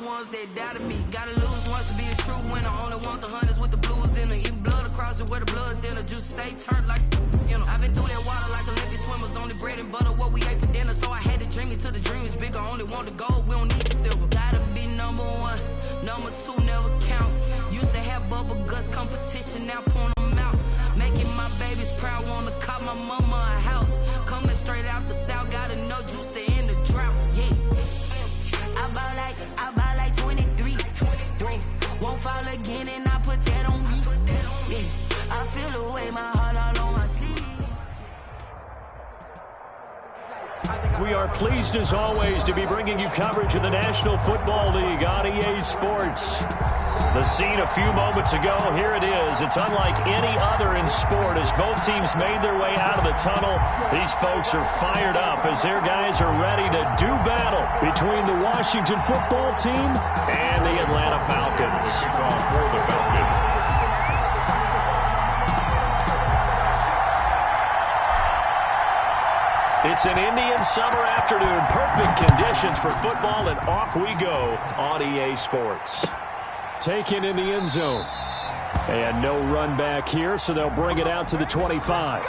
ones that doubted me. Gotta lose once to be a true winner. Only want the hunters with the blues in them. Even blood across it where the blood thinner. Juice stay turned like, you know. I've been through that water like Olympic swimmers. Only bread and butter what we ate for dinner. So I had to dream it till the dream is bigger. Only want the gold, we don't need the silver. Gotta be number one, number two never count. Used to have bubble guts competition, now pouring them out. Making my babies proud, wanna call my mama a house. Coming straight out the south, gotta know juice to end the drought. Yeah. I bought like 23. Whoa. Won't fall again and I put that on me. Yeah. I feel the way, my heart all on my sleeve. We are pleased as always to be bringing you coverage of the National Football League on EA Sports. The scene a few moments ago, here it is. It's unlike any other in sport as both teams made their way out of the tunnel. These folks are fired up as their guys are ready to do battle between the Washington football team and the Atlanta Falcons. For the Falcons. It's an Indian summer afternoon. Perfect conditions for football, and off we go on EA Sports. Taken in the end zone. And no run back here, so they'll bring it out to the 25.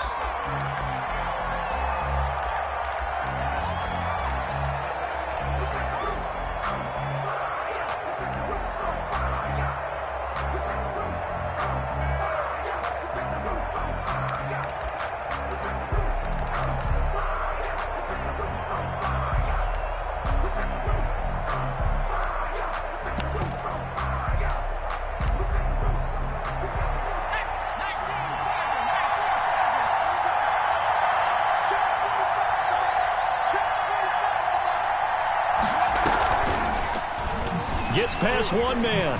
Gets past one man.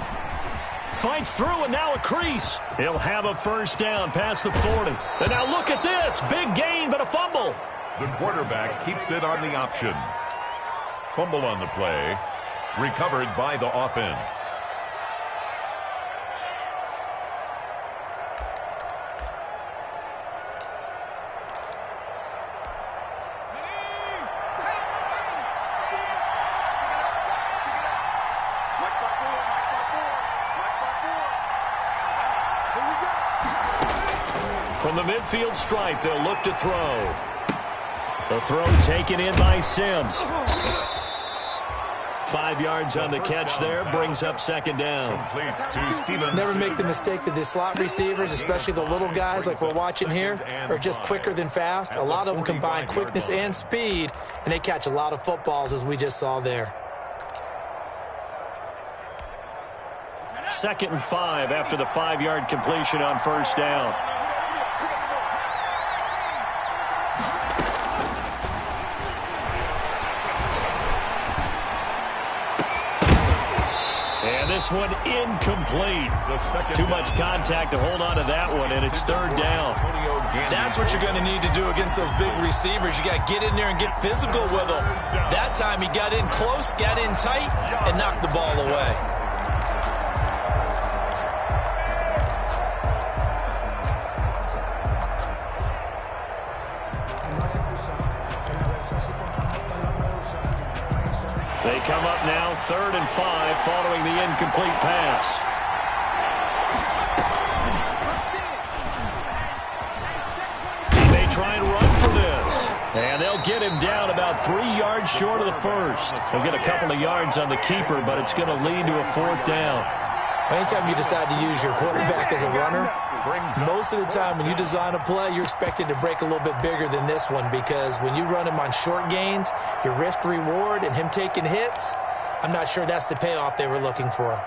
Fights through, and now a crease. He'll have a first down past the 40. And now look at this. Big gain, but a fumble. The quarterback keeps it on the option. Fumble on the play. Recovered by the offense. From the midfield stripe, they'll look to throw. The throw taken in by Sims. 5 yards on the catch there, brings up second down. Never make the mistake that the slot receivers, especially the little guys like we're watching here, are just quicker than fast. A lot of them combine quickness and speed, and they catch a lot of footballs, as we just saw there. 2nd and 5 after the 5-yard completion on first down. This one incomplete. Too much contact to hold on to that one, and it's third down. That's what you're going to need to do against those big receivers. You got to get in there and get physical with them. That time he got in close, got in tight, and knocked the ball away. They come up now 3rd and 5 following the incomplete pass. He may try and run for this. And they'll get him down about 3 yards short of the first. They'll get a couple of yards on the keeper, but it's going to lead to a 4th down. Anytime you decide to use your quarterback as a runner, most of the time when you design a play, you're expected to break a little bit bigger than this one, because when you run him on short gains, your risk-reward and him taking hits, I'm not sure that's the payoff they were looking for.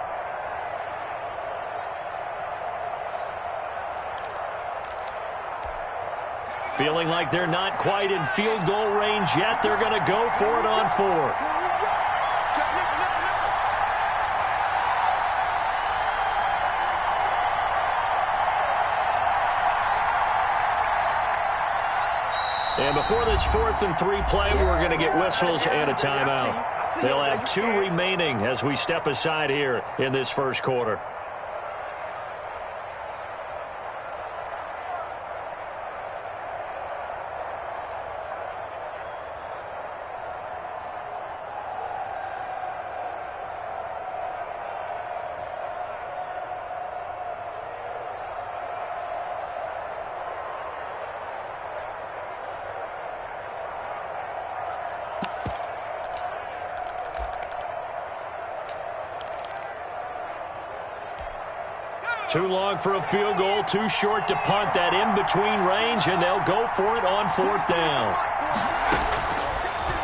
Feeling like they're not quite in field goal range yet, they're going to go for it on 4th. And before this 4th and 3 play, we're going to get whistles and a timeout. They'll have 2 remaining as we step aside here in this first quarter. Too long for a field goal, too short to punt that in-between range, and they'll go for it on 4th down.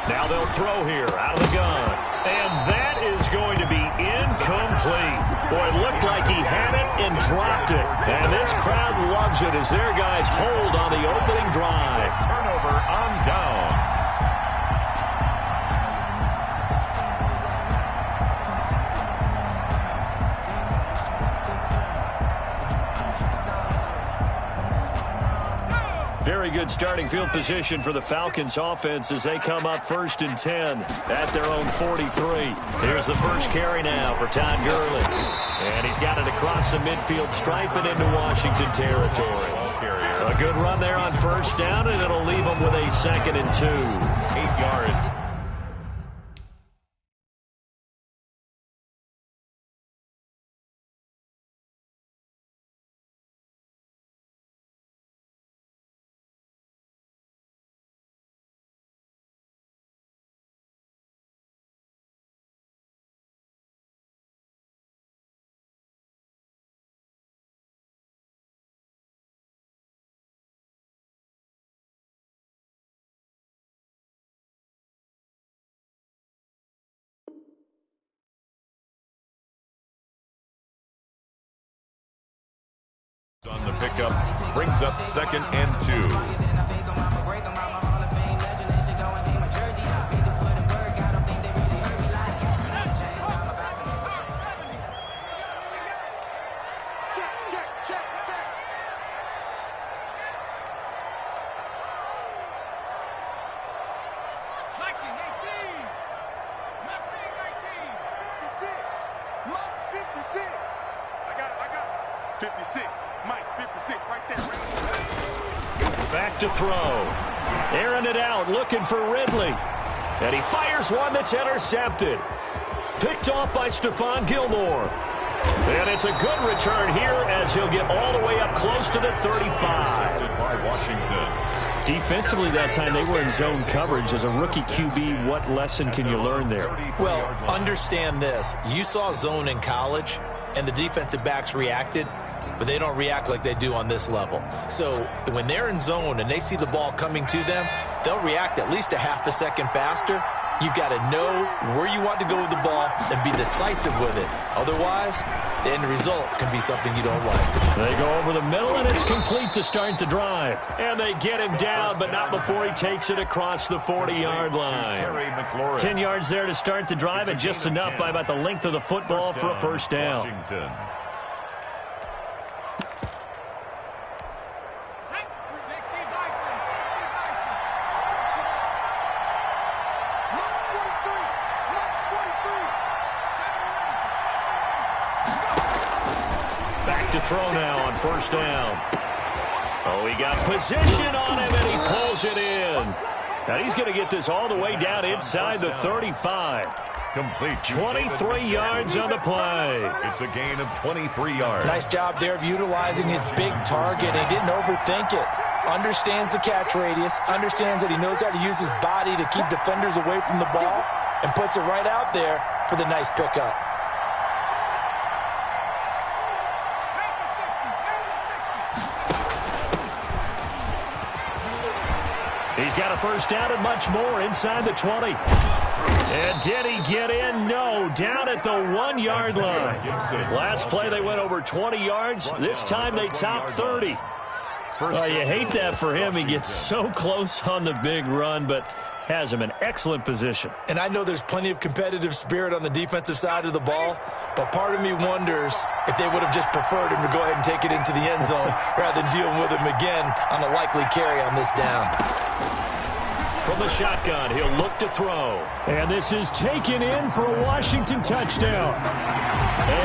Now they'll throw here out of the gun. And that is going to be incomplete. Boy, it looked like he had it and dropped it. And this crowd loves it as their guys hold on the opening drive. Turnover on downs. Very good starting field position for the Falcons offense as they come up 1st and 10 at their own 43. Here's the first carry now for Todd Gurley. And he's got it across the midfield stripe and into Washington territory. A good run there on 1st down, and it'll leave them with a 2nd and 2. 8 yards. On the pickup, brings up 2nd and 2. Back to throw. Airing it out, looking for Ridley. And he fires one that's intercepted. Picked off by Stephon Gilmore. And it's a good return here as he'll get all the way up close to the 35. By Washington. Defensively that time, they were in zone coverage. As a rookie QB, what lesson can you learn there? Well, understand this. You saw zone in college, and the defensive backs reacted, but they don't react like they do on this level. So when they're in zone and they see the ball coming to them, they'll react at least a half a second faster. You've got to know where you want to go with the ball and be decisive with it. Otherwise, the end result can be something you don't like. They go over the middle, and it's complete to start the drive. And they get him down, but not before he takes it across the 40-yard line. 10 yards there to start the drive, and just enough by about the length of the football for a first down. Washington. To throw now on first down. Oh, he got position on him, and he pulls it in. And he's going to get this all the way down inside the 35. Complete. 23 yards on the play. It's a gain of 23 yards. Nice job there of utilizing his big target. He didn't overthink it. Understands the catch radius. Understands that he knows how to use his body to keep defenders away from the ball. And puts it right out there for the nice pickup. He's got a first down and much more inside the 20. And did he get in? No, down at the 1-yard line. Last play they went over 20 yards. This time they topped 30. Well, you hate that for him. He gets so close on the big run, but has him in excellent position. And I know there's plenty of competitive spirit on the defensive side of the ball, but part of me wonders if they would have just preferred him to go ahead and take it into the end zone rather than dealing with him again on a likely carry on this down. From the shotgun, he'll look to throw. And this is taken in for a Washington touchdown.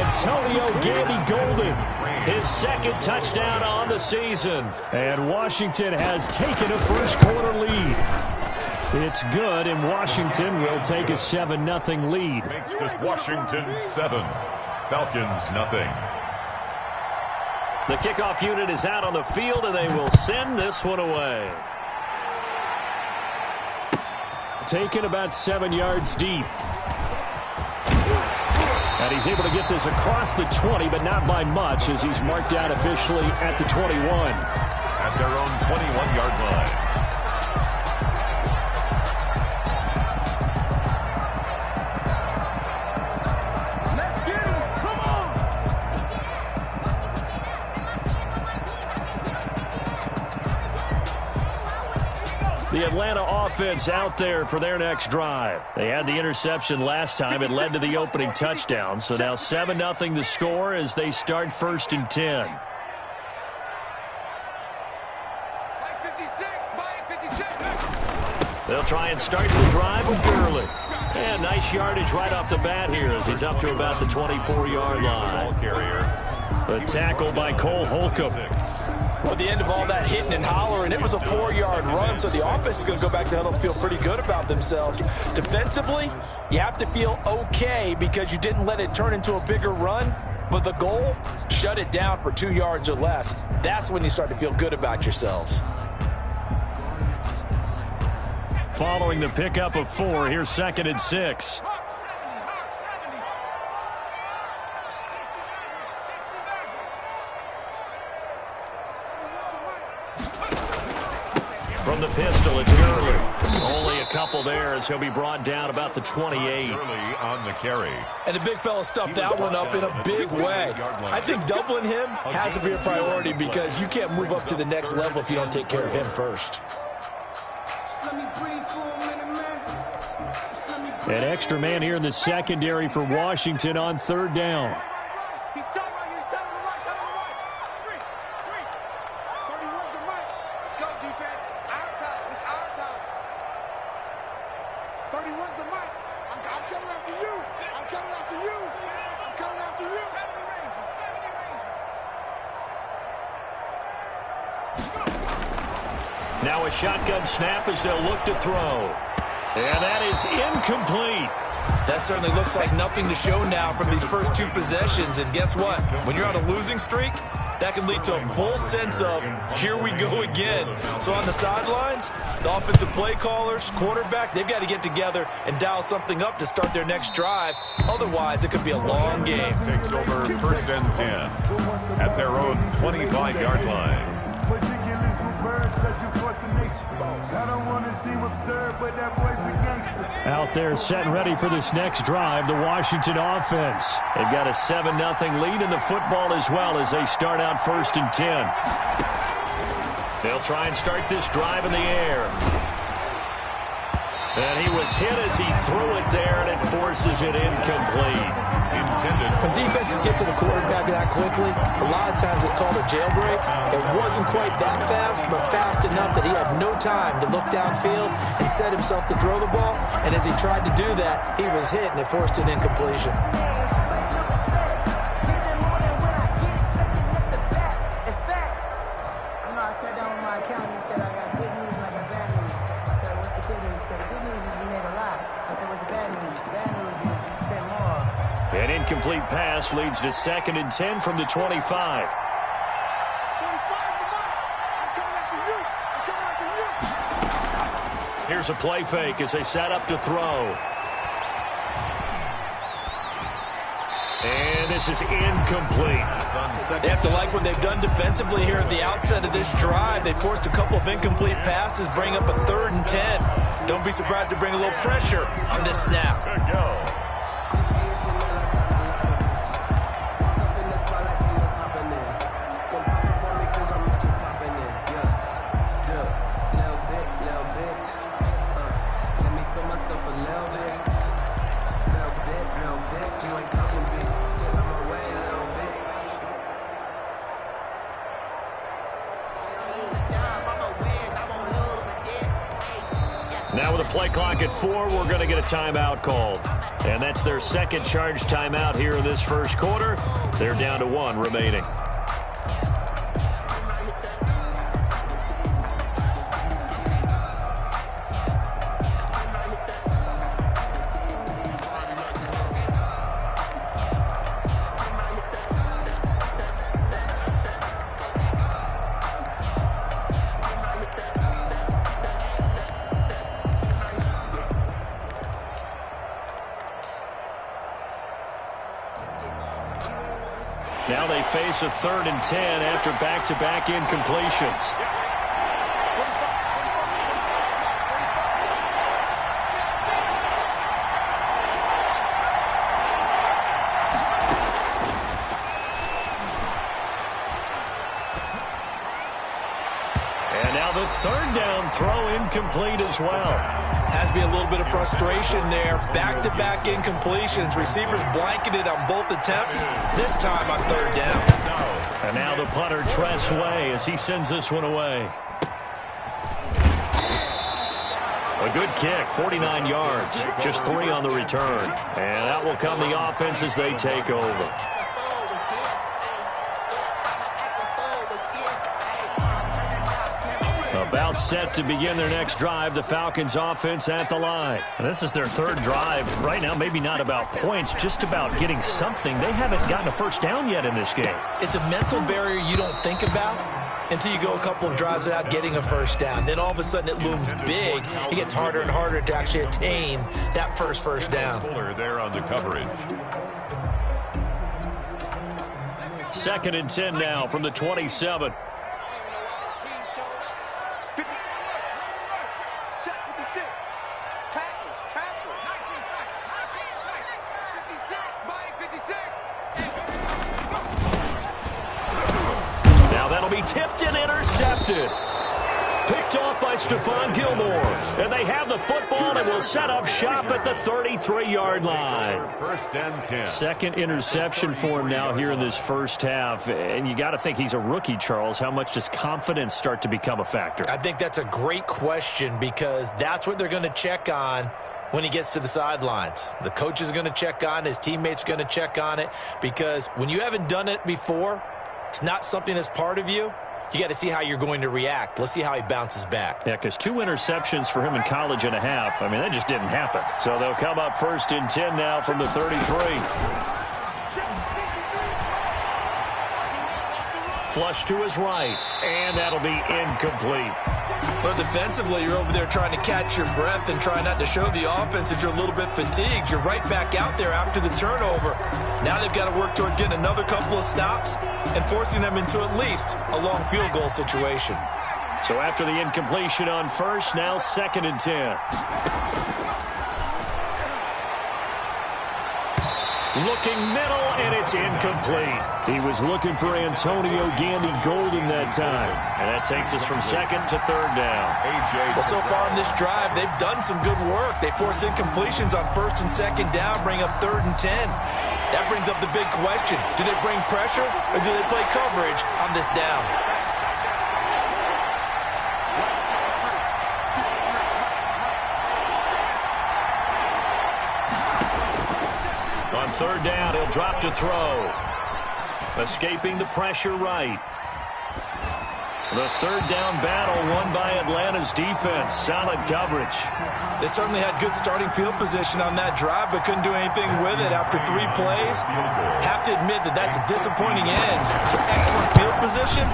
Antonio Gandy-Golden, his second touchdown on the season. And Washington has taken a first-quarter lead. It's good, and Washington will take a 7-0 lead. Makes this Washington 7, Falcons 0. The kickoff unit is out on the field, and they will send this one away. Taken about 7 yards deep. And he's able to get this across the 20, but not by much, as he's marked out officially at the 21. At their own 21-yard line. The Atlanta offense out there for their next drive. They had the interception last time. It led to the opening touchdown. So now 7-0 the score as they start 1st and 10. They'll try and start the drive with Gurley. And nice yardage right off the bat here as he's up to about the 24-yard line. The tackle by Cole Holcomb. Well, at the end of all that hitting and hollering, it was a 4-yard run, so the offense is going to go back to the huddle and feel pretty good about themselves. Defensively, you have to feel okay because you didn't let it turn into a bigger run, but the goal, shut it down for 2 yards or less. That's when you start to feel good about yourselves. Following the pickup of 4, here's 2nd and 6. From the pistol, it's Gurley. Only a couple there as he'll be brought down about the 28. Gurley on the carry. And the big fella stuffed that one up in a big way. I think doubling him has to be a priority because you can't move up to the next level if you don't take care of him first. An extra man here in the secondary for Washington on 3rd down. Now a shotgun snap as they'll look to throw. And that is incomplete. That certainly looks like nothing to show now from these first 2 possessions. And guess what? When you're on a losing streak, that can lead to a full sense of, here we go again. So on the sidelines, the offensive play callers, quarterback, they've got to get together and dial something up to start their next drive. Otherwise, it could be a long game. Takes over 1st and 10 at their own 25-yard line. Out there set and ready for this next drive, the Washington offense. They've got a 7-0 lead in the football as well as they start out 1st and 10. They'll try and start this drive in the air. And he was hit as he threw it there, and it forces it incomplete. When defenses get to the quarterback that quickly, a lot of times it's called a jailbreak. It wasn't quite that fast, but fast enough that he had no time to look downfield and set himself to throw the ball. And as he tried to do that, he was hit, and it forced an incompletion. An incomplete pass leads to 2nd and 10 from the 25. Here's a play fake as they set up to throw. And this is incomplete. They have to like what they've done defensively here at the outset of this drive. They forced a couple of incomplete passes, bring up a 3rd and 10. Don't be surprised to bring a little pressure on this snap. Good go. Now with a play clock at 4, we're going to get a timeout called. And that's their 2nd charge timeout here in this 1st quarter. They're down to 1 remaining. Now they face a 3rd and 10 after back-to-back incompletions. And now the 3rd down throw incomplete as well. Has to be a little bit of frustration there. Back-to-back incompletions. Receivers blanketed on both attempts, this time on 3rd down. And now the punter, Tress Way, as he sends this one away. A good kick, 49 yards, just 3 on the return. And that will come the offense as they take over. About set to begin their next drive, the Falcons offense at the line. And this is their 3rd drive. Right now, maybe not about points, just about getting something. They haven't gotten a first down yet in this game. It's a mental barrier you don't think about until you go a couple of drives without getting a first down. Then all of a sudden it looms big. It gets harder and harder to actually attain that first down. Fuller there on the coverage. 2nd and 10 now from the 27. Tipped and intercepted. Picked off by Stephon Gilmore. And they have the football and will set up shop at the 33-yard line. 1st and 10. 2nd interception for him now here in this first half. And you got to think he's a rookie, Charles. How much does confidence start to become a factor? I think that's a great question because that's what they're going to check on when he gets to the sidelines. The coach is going to check on it. His teammates are going to check on it because when you haven't done it before, it's not something that's part of you. You got to see how you're going to react. Let's see how he bounces back. Yeah, because 2 interceptions for him in college and a half. I mean, that just didn't happen. So they'll come up 1st and 10 now from the 33. Flush to his right, and that'll be incomplete. But defensively, you're over there trying to catch your breath and try not to show the offense that you're a little bit fatigued. You're right back out there after the turnover. Now they've got to work towards getting another couple of stops and forcing them into at least a long field goal situation. So after the incompletion on 1st, now 2nd and 10. Looking middle, and it's incomplete. He was looking for Antonio Gandy Golden that time. And that takes us from 2nd to 3rd down. Well, so far in this drive, they've done some good work. They force incompletions on 1st and 2nd down, bring up 3rd and 10. That brings up the big question. Do they bring pressure, or do they play coverage on this down? On 3rd down, he'll drop to throw. Escaping the pressure right. The 3rd down battle won by Atlanta's defense. Solid coverage. They certainly had good starting field position on that drive, but couldn't do anything with it after 3 plays. Have to admit that that's a disappointing end to excellent field position.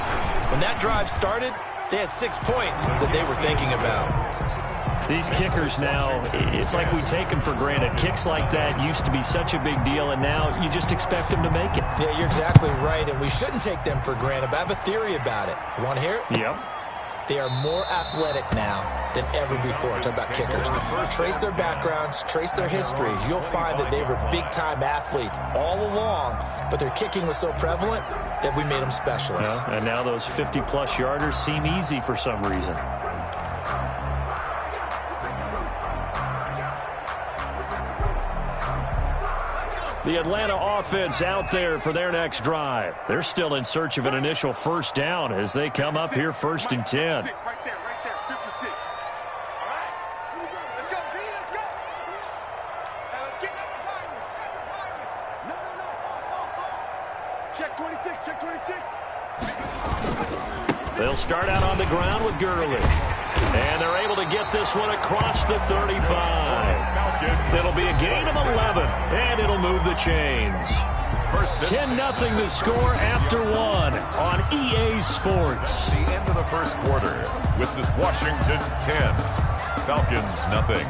When that drive started, they had 6 points that they were thinking about. These kickers now, it's like we take them for granted. Kicks like that used to be such a big deal, and now you just expect them to make it. Yeah, you're exactly right, and we shouldn't take them for granted, but I have a theory about it. You want to hear it? Yep. They are more athletic now than ever before. Talk about kickers. Trace their backgrounds, trace their histories. You'll find that they were big-time athletes all along, but their kicking was so prevalent that we made them specialists. Yeah, and now those 50-plus yarders seem easy for some reason. The Atlanta offense out there for their next drive. They're still in search of an initial first down as they come up here 1st and 10. Right there, 56. All right, let's go, B, let's go. Now let's get No. Check 26, check 26. They'll start out on the ground with Gurley. And they're able to get this one across the 35. It'll be a gain of 11, and it'll move the chains. 10-0 the score after 1 on EA Sports. The end of the first quarter with this Washington 10, Falcons nothing.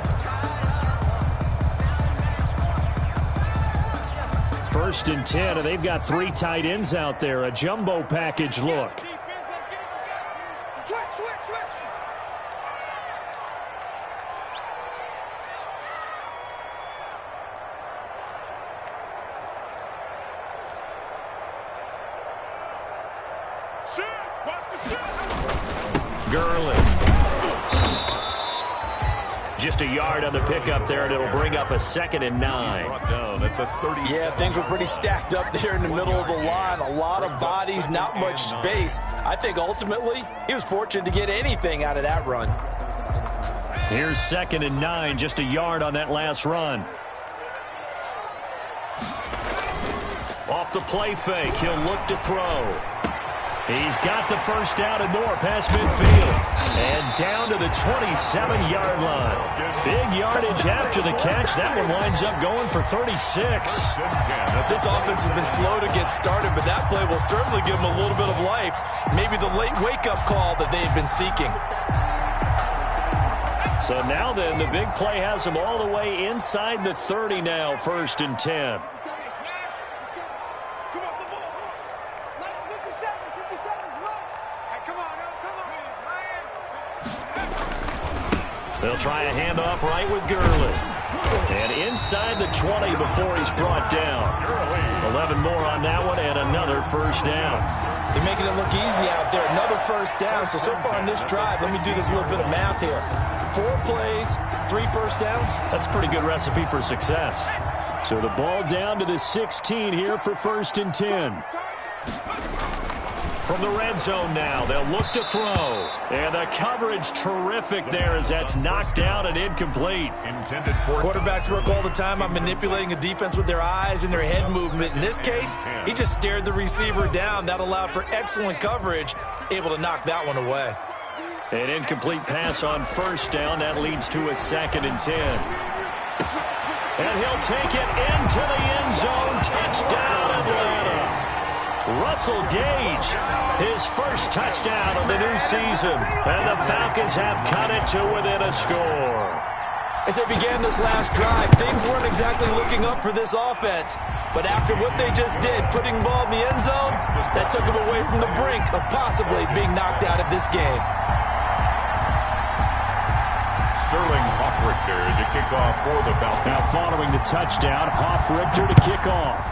First and 10, and they've got 3 tight ends out there. A jumbo package look. Switch. Gurley. Just a yard on the pickup there, and it'll bring up a 2nd and 9. Yeah, things were pretty stacked up there in the middle of the line. A lot of bodies, not much space. I think ultimately he was fortunate to get anything out of that run. Here's 2nd and 9, just a yard on that last run. Off the play fake, he'll look to throw. He's got the first down and more past midfield. And down to the 27-yard line. Big yardage after the catch. That one winds up going for 36. This offense has been slow to get started, but that play will certainly give them a little bit of life. Maybe the late wake-up call that they had been seeking. So now then, the big play has them all the way inside the 30 now, 1st and 10. They'll try a handoff right with Gurley. And inside the 20 before he's brought down. 11 more on that one and another first down. They're making it look easy out there. Another first down. So far on this drive, let me do this little bit of math here. 4 plays, 3 first downs. That's a pretty good recipe for success. So the ball down to the 16 here for 1st and 10. From the red zone now, they'll look to throw. And the coverage terrific there as that's knocked down and incomplete. Quarterbacks work all the time on manipulating a defense with their eyes and their head movement. In this case, he just stared the receiver down. That allowed for excellent coverage, able to knock that one away. An incomplete pass on first down. That leads to a 2nd and 10. And he'll take it into the end zone. Touchdown, Atlanta. Russell Gage, his first touchdown of the new season. And the Falcons have cut it to within a score. As they began this last drive, things weren't exactly looking up for this offense. But after what they just did, putting the ball in the end zone, that took them away from the brink of possibly being knocked out of this game. Sterling Hoffrichter to kick off for the Falcons. Now following the touchdown, Hoffrichter to kick off.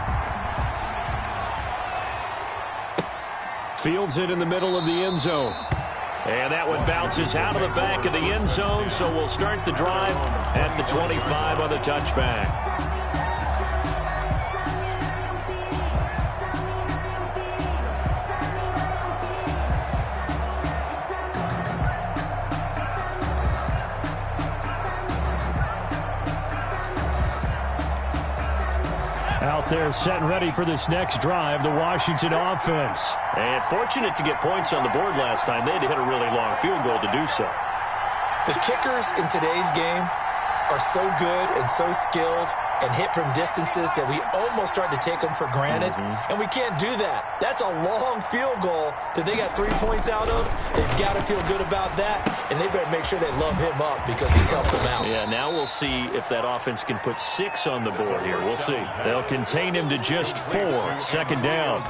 Fields it in the middle of the end zone. And that one bounces out of the back of the end zone, so we'll start the drive at the 25 on the touchback. Out there set and ready for this next drive, the Washington offense. And fortunate to get points on the board last time. They had to hit a really long field goal to do so. The kickers in today's game are so good and so skilled and hit from distances that we almost start to take them for granted. And we can't do that. That's a long field goal that they got 3 points out of. They've got to feel good about that, and they better make sure they love him up because he's helped them out. Yeah, now we'll see if that offense can put 6 on the board here. We'll see. They'll contain him to just 4. 2nd down.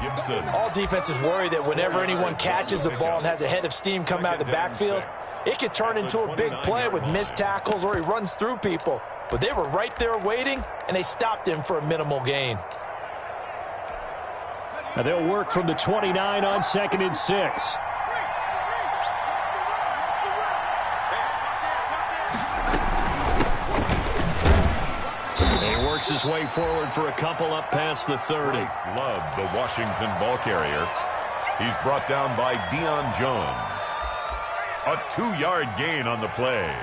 All defenses worry that whenever anyone catches the ball and has a head of steam come out of the backfield, it could turn into a big play with missed tackles or he runs through people. But they were right there waiting, and they stopped him for a minimal gain. Now they'll work from the 29 on 2nd and 6. He works his way forward for a couple up past the 30. Love, the Washington ball carrier. He's brought down by Deion Jones. A 2-yard gain on the play.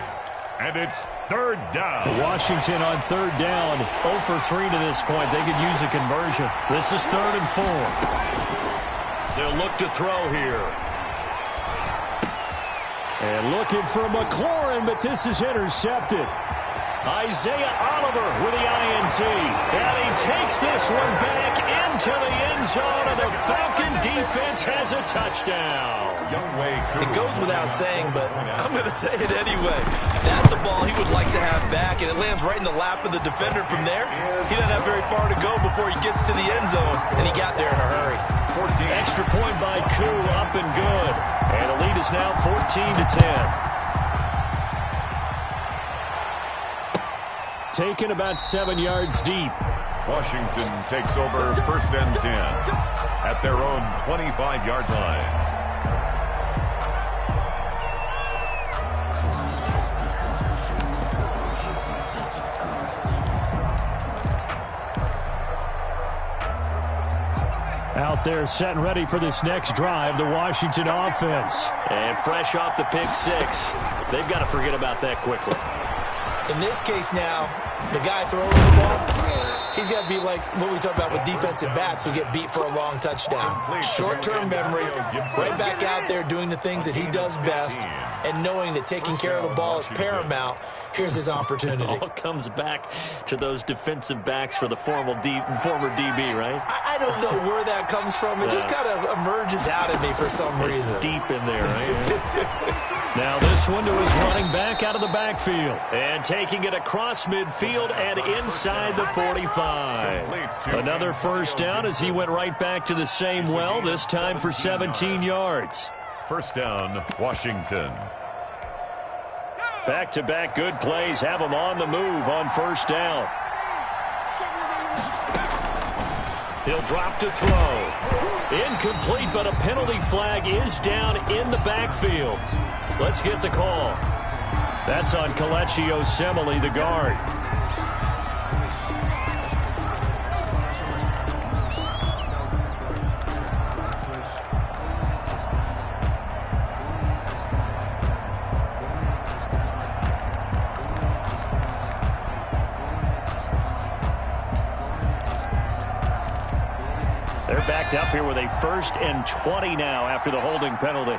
And it's 3rd down. Washington on 3rd down. 0 for 3 to this point. They could use a conversion. This is 3rd and 4. They'll look to throw here. And looking for McLaurin, but this is intercepted. Isaiah Oliver with the INT. And he takes this one back into the end zone, and the Falcon defense has a touchdown. It goes without saying, but I'm going to say it anyway. That's a ball he would like to have back, and it lands right in the lap of the defender from there. He doesn't have very far to go before he gets to the end zone, and he got there in a hurry. Extra point by Koo, up and good. And the lead is now 14-10. Taken about 7 yards deep. Washington takes over 1st and 10 at their own 25-yard line. Out there set and ready for this next drive, the Washington offense. And fresh off the pick six, they've got to forget about that quickly. In this case now, the guy throwing the ball, he's got to be like what we talk about with defensive backs who get beat for a long touchdown. Short-term memory, right back out there doing the things that he does best, and knowing that taking care of the ball is paramount. Here's his opportunity. It all comes back to those defensive backs for the former DB, right? I don't know where that comes from. It just kind of emerges out of me for some reason. It's deep in there, right? Now this one to his running back out of the backfield. And taking it across midfield and inside the 45. Another first down as he went right back to the same well, this time for 17 yards. First down, Washington. Back-to-back good plays have him on the move on first down. He'll drop to throw. Incomplete, but a penalty flag is down in the backfield. Let's get the call. That's on Kelechi Osemele, the guard. They're backed up here with a 1st and 20 now after the holding penalty.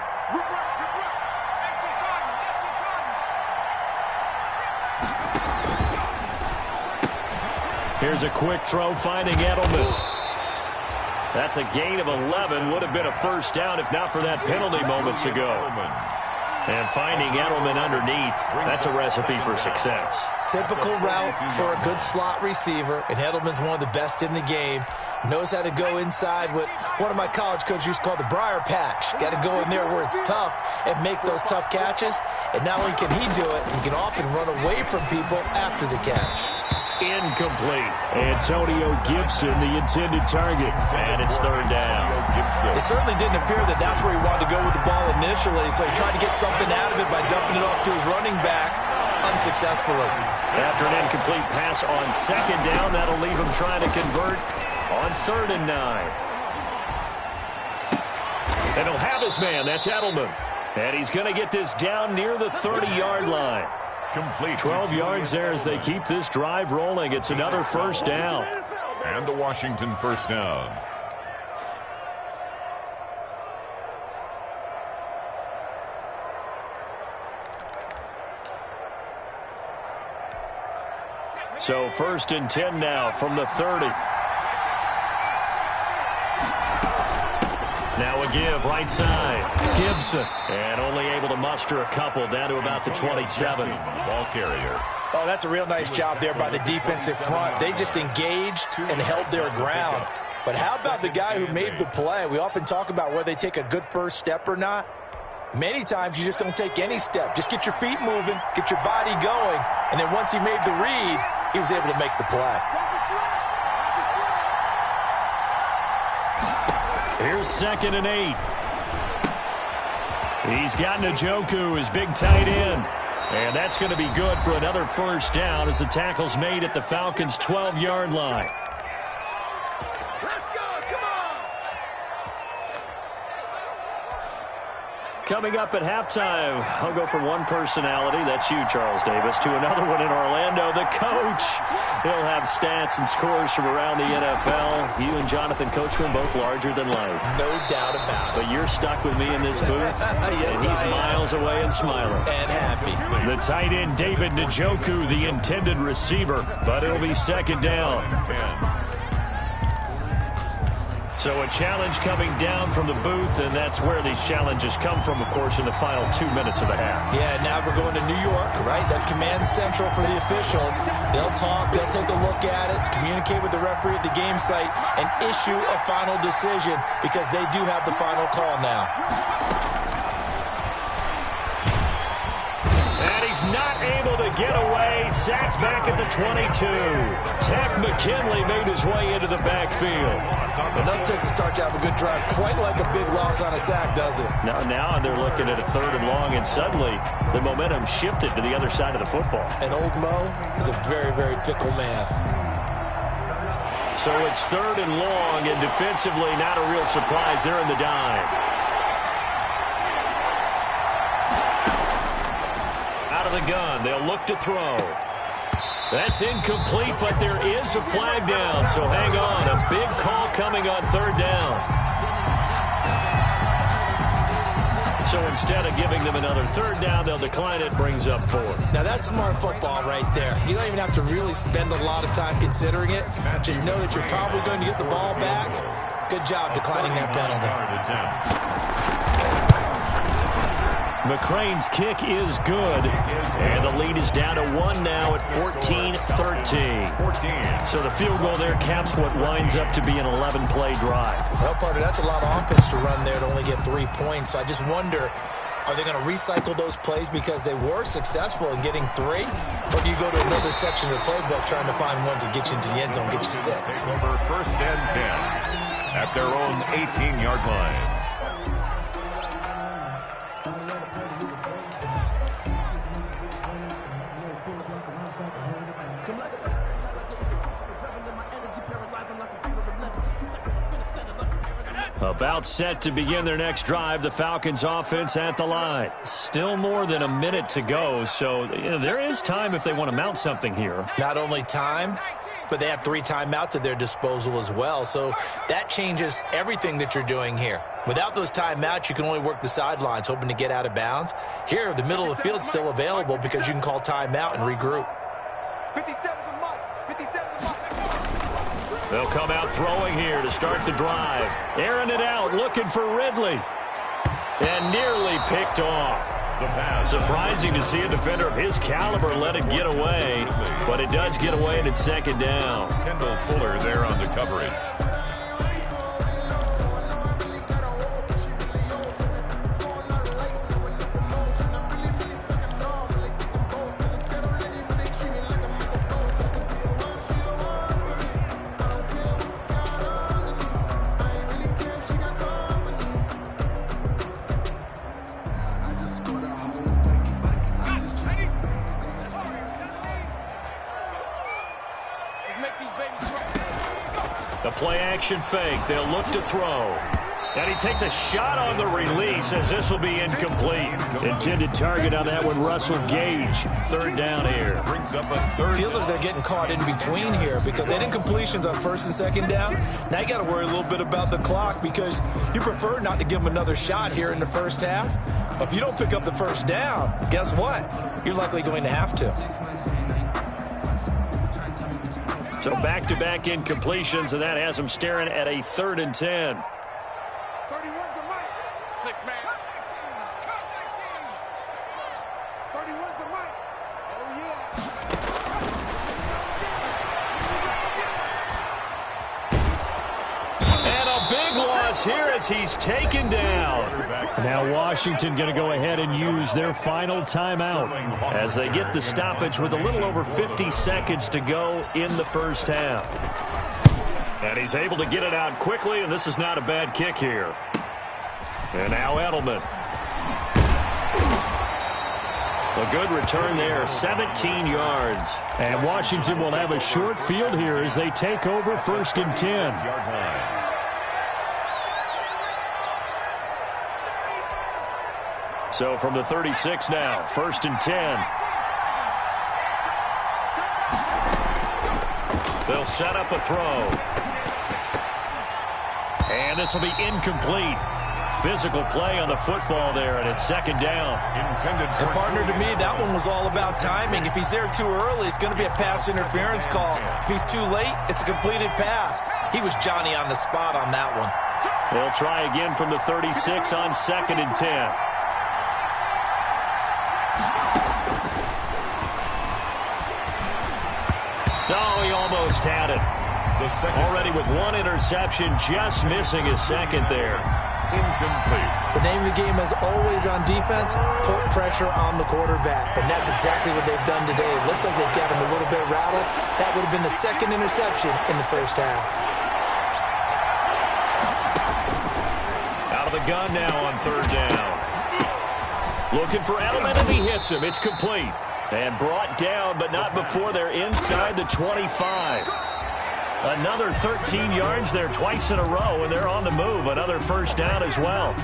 Here's a quick throw finding Edelman. That's a gain of 11. Would have been a first down if not for that penalty moments ago. And finding Edelman underneath, that's a recipe for success. Typical route for a good slot receiver, and Edelman's one of the best in the game. Knows how to go inside what one of my college coaches used to call the briar patch. Got to go in there where it's tough and make those tough catches. And not only can he do it, he can often run away from people after the catch. Incomplete. Antonio Gibson, the intended target. And it's third down. It certainly didn't appear that that's where he wanted to go with the ball initially, so he tried to get something out of it by dumping it off to his running back unsuccessfully. After an incomplete pass on second down, that'll leave him trying to convert on 3rd and 9. And he'll have his man. That's Edelman. And he's going to get this down near the 30-yard line. Complete. 12 yards there as they keep this drive rolling. It's another first down. And a Washington first down. So 1st and 10 now from the 30. Now a give right side. Gibson. And only able to muster a couple down to about the 27. Ball carrier. Oh, that's a real nice job there by the defensive front. They just engaged and held their ground. But how about the guy who made the play? We often talk about whether they take a good first step or not. Many times you just don't take any step. Just get your feet moving, get your body going, and then once he made the read, he was able to make the play. Here's 2nd and 8. He's got Njoku, his big tight end. And that's going to be good for another first down as the tackle's made at the Falcons' 12-yard line. Coming up at halftime, I'll go from one personality, that's you, Charles Davis, to another one in Orlando, the coach. He'll have stats and scores from around the NFL. You and Jonathan Coachman, both larger than life. No doubt about it. But you're stuck with me in this booth, yes, and he's miles away and smiling. And happy. The tight end, David Njoku, the intended receiver, but it'll be 2nd down. So a challenge coming down from the booth, and that's where these challenges come from, of course, in the final 2 minutes of the half. Yeah, now we're going to New York, right? That's command central for the officials. They'll talk, they'll take a look at it, communicate with the referee at the game site, and issue a final decision because they do have the final call now. And he's not able to get away. Sacked back at the 22. Takk McKinley made his way into the backfield. Enough takes to start to have a good drive. Quite like a big loss on a sack, does it? Now they're looking at a 3rd and long, and suddenly the momentum shifted to the other side of the football. And old Mo is a very, very fickle man. So it's 3rd and long, and defensively not a real surprise. They're in the dime. Out of the gun, they'll look to throw. That's incomplete, but there is a flag down, so hang on. A big call coming on 3rd down. So instead of giving them another 3rd down, they'll decline it, brings up 4th. Now that's smart football right there. You don't even have to really spend a lot of time considering it. Just know that you're probably going to get the ball back. Good job declining that penalty. McCrane's kick is good, and the lead is down to 1 now at 14-13. So the field goal there caps what winds up to be an 11-play drive. Well, partner, that's a lot of offense to run there to only get 3 points. So I just wonder, are they going to recycle those plays because they were successful in getting 3? Or do you go to another section of the playbook trying to find ones that get you into the end zone, get you 6? Over 1st and 10 at their own 18-yard line. About set to begin their next drive, the Falcons offense at the line. Still more than a minute to go, so there is time if they want to mount something here. Not only time, but they have 3 timeouts at their disposal as well, so that changes everything that you're doing here. Without those timeouts, you can only work the sidelines, hoping to get out of bounds. Here, the middle of the field's still available because you can call timeout and regroup. 57's the mark. 57's the mark. They'll come out throwing here to start the drive. Airing it out, looking for Ridley. And nearly picked off. Surprising to see a defender of his caliber let it get away, but it does get away and it's 2nd down. Kendall Fuller there on the coverage. The play-action fake. They'll look to throw. And he takes a shot on the release as this will be incomplete. Intended target on that one, Russell Gage. 3rd down here. Brings up a 3rd. Feels like they're getting caught in between here because they had incompletions on 1st and 2nd down. Now you got to worry a little bit about the clock because you prefer not to give them another shot here in the 1st half. But if you don't pick up the 1st down, guess what? You're likely going to have to. So back-to-back incompletions, and that has them staring at a 3rd and 10. 31's the mic. 6 man. 31's the mic. Oh, yeah. And a big loss here as he's taken down. Now Washington going to go ahead and use their final timeout as they get the stoppage with a little over 50 seconds to go in the 1st half. And he's able to get it out quickly, and this is not a bad kick here. And now Edelman. A good return there, 17 yards. And Washington will have a short field here as they take over 1st and 10. So from the 36 now, 1st and 10. They'll set up a throw. And this will be incomplete. physical play on the football there, and it's second down. And partner, to me, that one was all about timing. If he's there too early, it's going to be a pass interference call. If he's too late, it's a completed pass. He was Johnny on the spot on that one. They'll try again from the 36 on 2nd and 10. Oh, he almost had it. Already with one interception, just missing his second there. Incomplete. The name of the game is always on defense, put pressure on the quarterback. And that's exactly what they've done today. It looks like they've got him a little bit rattled. That would have been the second interception in the first half. Out of the gun now on 3rd down. Looking for Edelman, and he hits him. It's complete. And brought down, but not before they're inside the 25. Another 13 yards there twice in a row, and they're on the move. Another first down as well.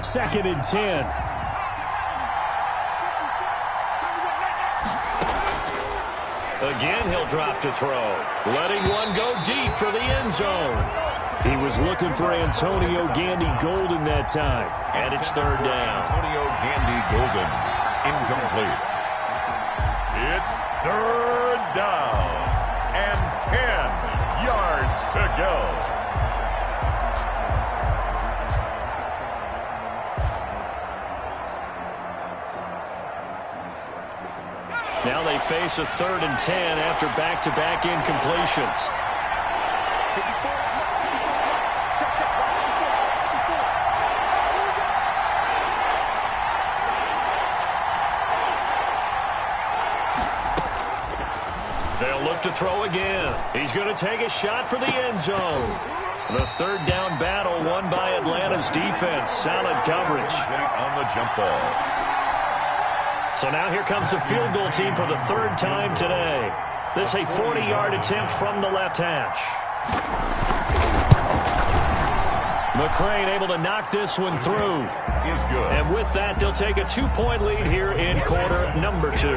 Second and 10. Again, he'll drop to throw. Letting one go deep for the end zone. He was looking for Antonio Gandy-Golden that time. And it's 3rd down. Antonio Gandy-Golden. Incomplete. It's 3rd down. And 10 yards to go. Now they face a 3rd and 10 after back-to-back incompletions. They'll look to throw again. He's going to take a shot for the end zone. The 3rd down battle won by Atlanta's defense. Solid coverage. On the jump ball. So now here comes the field goal team for the 3rd time today. This a 40-yard attempt from the left hash. McCrane able to knock this one through. Is good. And with that, they'll take a 2-point lead here in quarter number 2.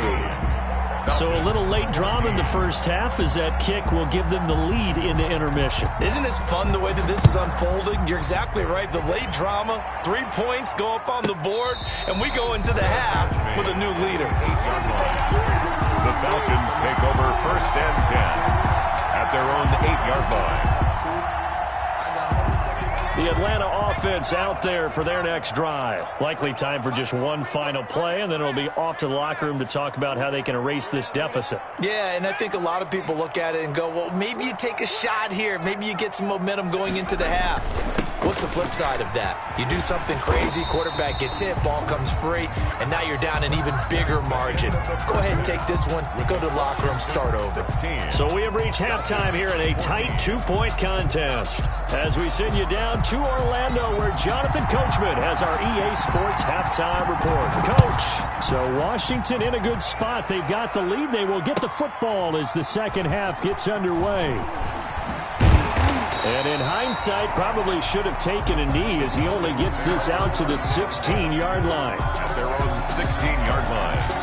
So a little late drama in the first half as that kick will give them the lead into intermission. Isn't this fun the way that this is unfolding? You're exactly right. The late drama, 3 points go up on the board, and we go into the half with a new leader. The Falcons take over 1st and 10 at their own 8-yard line. The Atlanta offense out there for their next drive. Likely time for just one final play, and then it'll be off to the locker room to talk about how they can erase this deficit. Yeah, and I think a lot of people look at it and go, well, maybe you take a shot here. Maybe you get some momentum going into the half. What's the flip side of that? You do something crazy, quarterback gets hit, ball comes free, and now you're down an even bigger margin. Go ahead and take this one, go to the locker room, start over. So we have reached halftime here in a tight 2-point contest. As we send you down to Orlando, where Jonathan Coachman has our EA Sports halftime report. Coach, so Washington in a good spot. They've got the lead. They will get the football as the second half gets underway. And in hindsight, probably should have taken a knee as he only gets this out to the 16-yard line. At their own 16-yard line.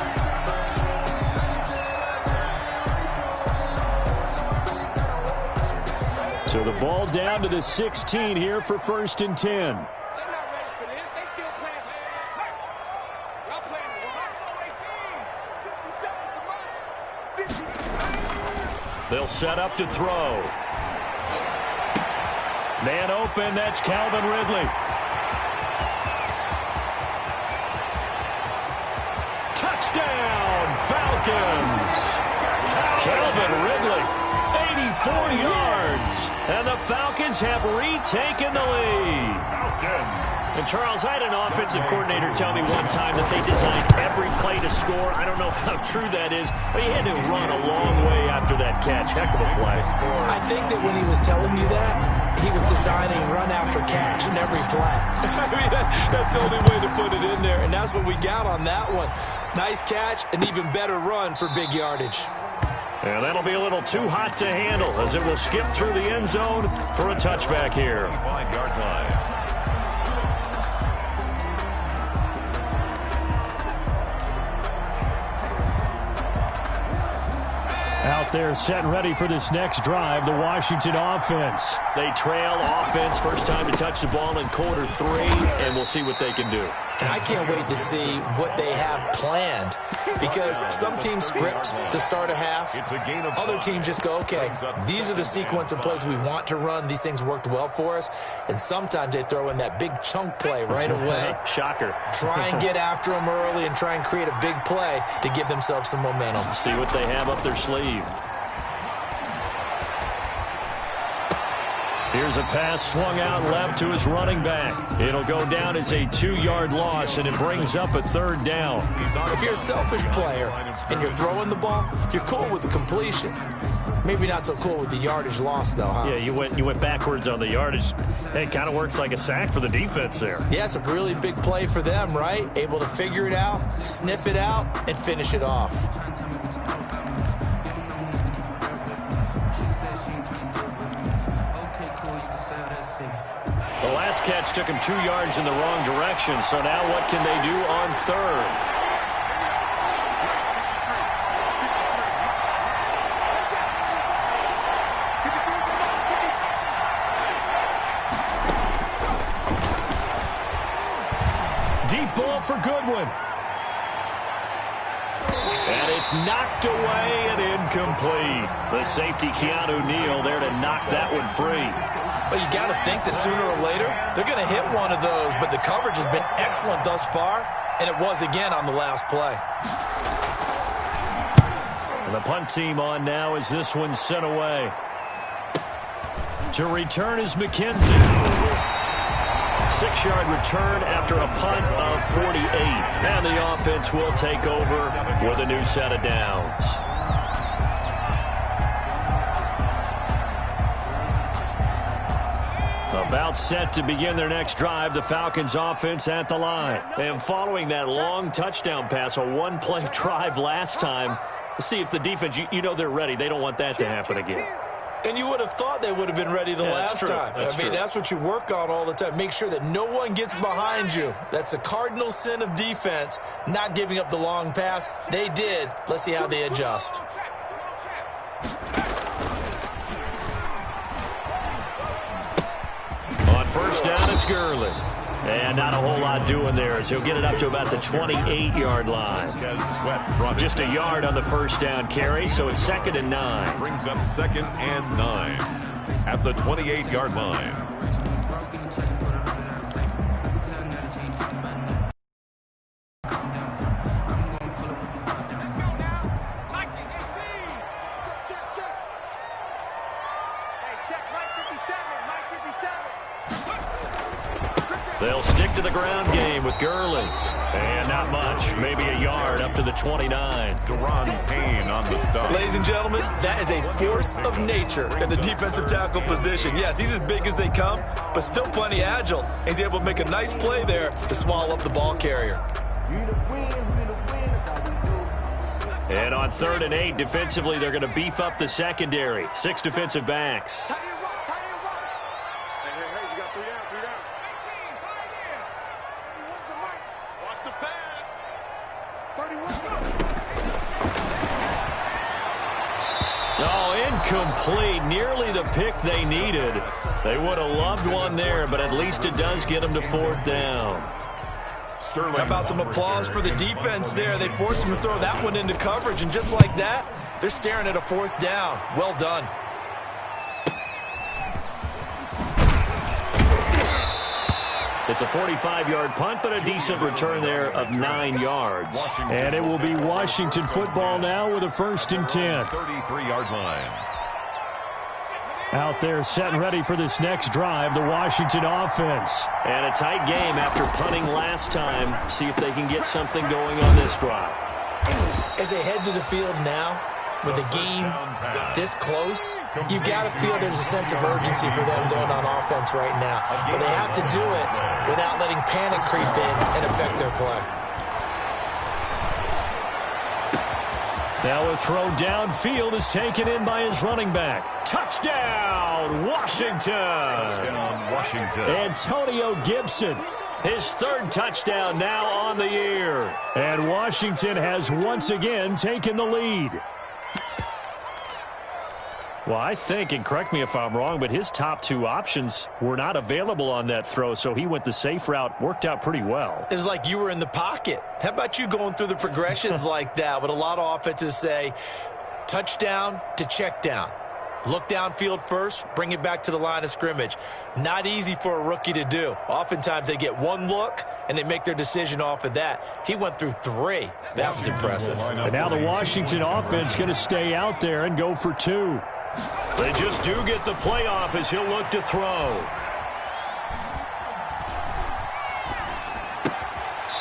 So the ball down to the 16 here for 1st and 10. They're not ready for this. They still playing. Y'all playing. They'll set up to throw. Man open, that's Calvin Ridley. Touchdown, Falcons! Calvin Ridley, 84 yards. And the Falcons have retaken the lead. Falcons. And, Charles, I had an offensive coordinator tell me one time that they designed every play to score. I don't know how true that is, but he had to run a long way after that catch. Heck of a play. I think that when he was telling you that, he was designing run after catch in every play. I mean, that's the only way to put it in there, and that's what we got on that one. Nice catch, an even better run for big yardage. And that'll be a little too hot to handle as it will skip through the end zone for a touchback here. 5-yard line. Out there set and ready for this next drive, the Washington offense. They trail offense, first time to touch the ball in quarter 3, and we'll see what they can do. And I can't wait to see what they have planned, because some teams script to start a half. Other teams just go, okay, these are the sequence of plays we want to run. These things worked well for us. And sometimes they throw in that big chunk play right away. Shocker. Try and get after them early and try and create a big play to give themselves some momentum. See what they have up their sleeve. Here's a pass swung out left to his running back. It'll go down as a 2-yard loss, and it brings up a 3rd down. If you're a selfish player and you're throwing the ball, you're cool with the completion. Maybe not so cool with the yardage loss, though, huh? Yeah, you went backwards on the yardage. Hey, it kind of works like a sack for the defense there. Yeah, it's a really big play for them, right? Able to figure it out, sniff it out, and finish it off. The last catch took him 2 yards in the wrong direction, so now what can they do on 3rd? Deep ball for Goodwin. And it's knocked away and incomplete. The safety, Keanu Neal, there to knock that one free. Well, you got to think that sooner or later they're going to hit one of those, but the coverage has been excellent thus far, and it was again on the last play. And the punt team on now as this one's sent away. To return is McKenzie. 6-yard return after a punt of 48. And the offense will take over with a new set of downs. About set to begin their next drive, the Falcons offense at the line. And following that long touchdown pass, a one-play drive last time, let's see if the defense, you know they're ready. They don't want that to happen again. And you would have thought they would have been ready the last time. I mean, that's what you work on all the time. Make sure that no one gets behind you. That's the cardinal sin of defense, not giving up the long pass. They did. Let's see how they adjust. On first down, it's Gurley. And not a whole lot doing there as he'll get it up to about the 28-yard line. Just a yard on the first down carry, so it's 2nd and 9. Brings up 2nd and 9 at the 28-yard line. They'll stick to the ground game with Gurley. And not much. Maybe a yard up to the 29. Deron Payne on the stop. Ladies and gentlemen, that is a force of nature in the defensive tackle position. Yes, he's as big as they come, but still plenty agile. He's able to make a nice play there to swallow up the ball carrier. And on 3rd and 8, defensively, they're going to beef up the secondary. 6 defensive backs. Incomplete, nearly the pick they needed. They would have loved one there, but at least it does get them to 4th down. How about some applause for the defense there? They forced him to throw that one into coverage, and just like that, they're staring at a 4th down. Well done. It's a 45-yard punt, but a decent return there of 9 yards. And it will be Washington football now with a 1st and 10. 33-yard line. Out there set and ready for this next drive, the Washington offense. And a tight game after punting last time. See if they can get something going on this drive. As they head to the field now, with the game this close, you got to feel there's a sense of urgency for them going on offense right now. But they have to do it without letting panic creep in and affect their play. Now a throw downfield is taken in by his running back. Touchdown, Washington! Touchdown, Washington. Antonio Gibson, his third touchdown now on the year. And Washington has once again taken the lead. Well, I think, and correct me if I'm wrong, but his top two options were not available on that throw, so he went the safe route. Worked out pretty well. It was like you were in the pocket. How about you going through the progressions like that? What a lot of offenses say, touchdown to check down. Look downfield first, bring it back to the line of scrimmage. Not easy for a rookie to do. Oftentimes they get one look, and they make their decision off of that. He went through three. That was impressive. And now the Washington offense going to stay out there and go for two. They just do get the playoff as he'll look to throw.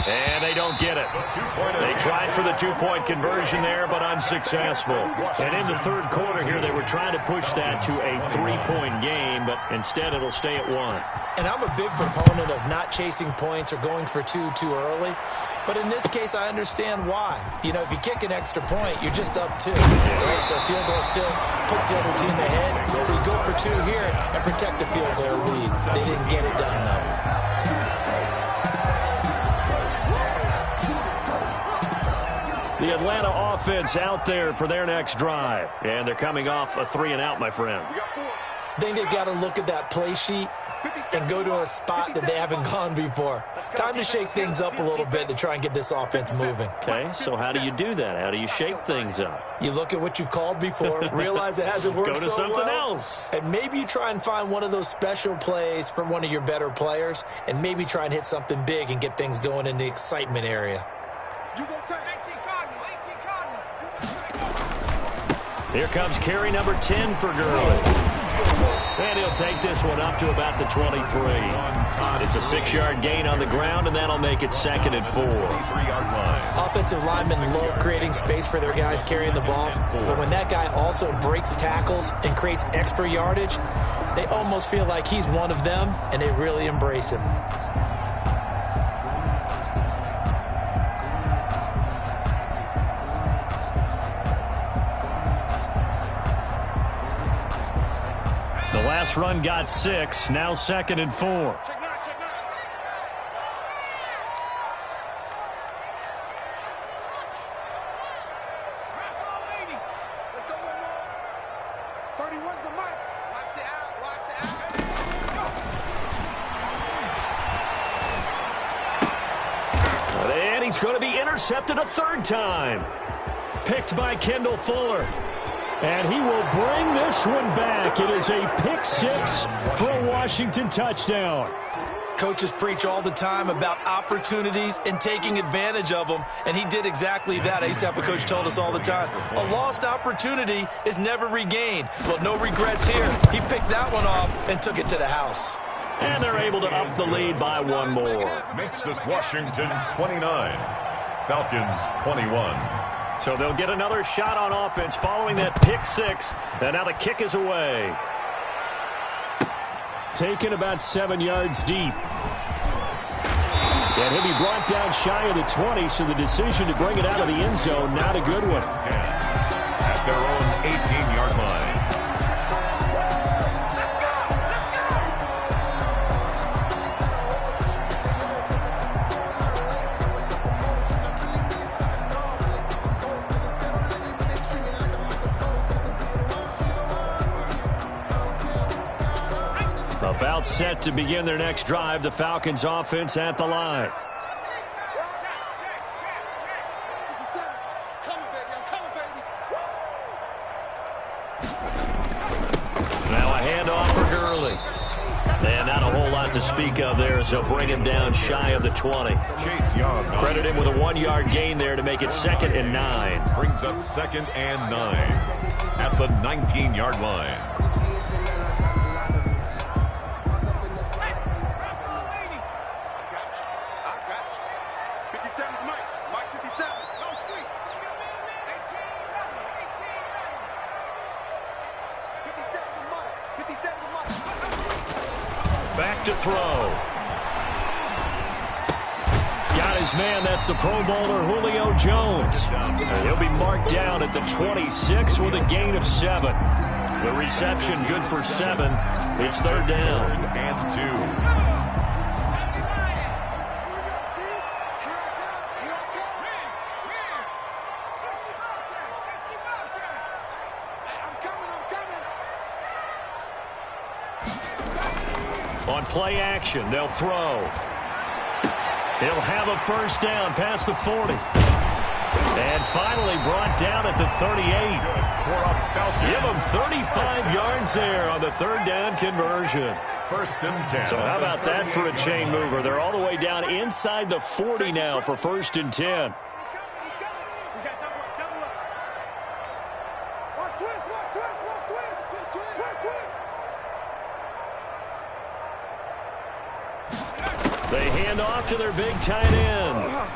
And they don't get it. They tried for the two-point conversion there, but unsuccessful. And in the third quarter here, they were trying to push that to a three-point game, but instead it'll stay at one. And I'm a big proponent of not chasing points or going for two too early. But in this case, I understand why. You know, if you kick an extra point, you're just up two. Right? So a field goal still puts the other team ahead. So you go for two here and protect the field goal lead. They didn't get it done, though. The Atlanta offense out there for their next drive. And they're coming off a 3-and-out, my friend. I think they've got to look at that play sheet and go to a spot that they haven't gone before. Time to shake things up a little bit to try and get this offense moving. Okay, so how do you do that? How do you shake things up? You look at what you've called before, realize it hasn't worked so well. Go to something else. And maybe you try and find one of those special plays from one of your better players, and maybe try and hit something big and get things going in the excitement area. Here comes carry number 10 for Gurley. And he'll take this one up to about the 23. It's a 6-yard gain on the ground, and that'll make it 2nd and 4. Offensive linemen love creating space for their guys carrying the ball, but when that guy also breaks tackles and creates extra yardage, they almost feel like he's one of them, and they really embrace him. The last run got 6, now 2nd and 4. Let's go, 31's the mic. Watch the out, watch the out. And he's going to be intercepted a third time. Picked by Kendall Fuller. And he will bring this one back. It is a pick 6 for a Washington touchdown. Coaches preach all the time about opportunities and taking advantage of them, and he did exactly that. I used to have a coach told us all the time, a lost opportunity is never regained. Well, no regrets here. He picked that one off and took it to the house. And they're able to up the lead by one more. Makes this Washington 29, Falcons 21. So they'll get another shot on offense following that pick 6. And now the kick is away. Taken about 7 yards deep. And he'll be brought down shy of the 20, so the decision to bring it out of the end zone, not a good one. 10 at their own 18-yard line. About set to begin their next drive, the Falcons offense at the line. Now a handoff for Gurley. And not a whole lot to speak of there as they'll bring him down shy of the 20. Chase Young. Credit him with a 1-yard gain there to make it 2nd and 9. Brings up 2nd and 9 at the 19-yard line. Back to throw. Got his man. That's the Pro Bowler Julio Jones. He'll be marked down at the 26 with a gain of 7. The reception good for 7. It's third down. And 2. On play action, they'll throw. He'll have a first down past the 40. And finally brought down at the 38. Give him 35 yards there on the third down conversion. First and 10. So how about that for a chain mover? They're all the way down inside the 40 now for first and 10. They hand off to their big tight end.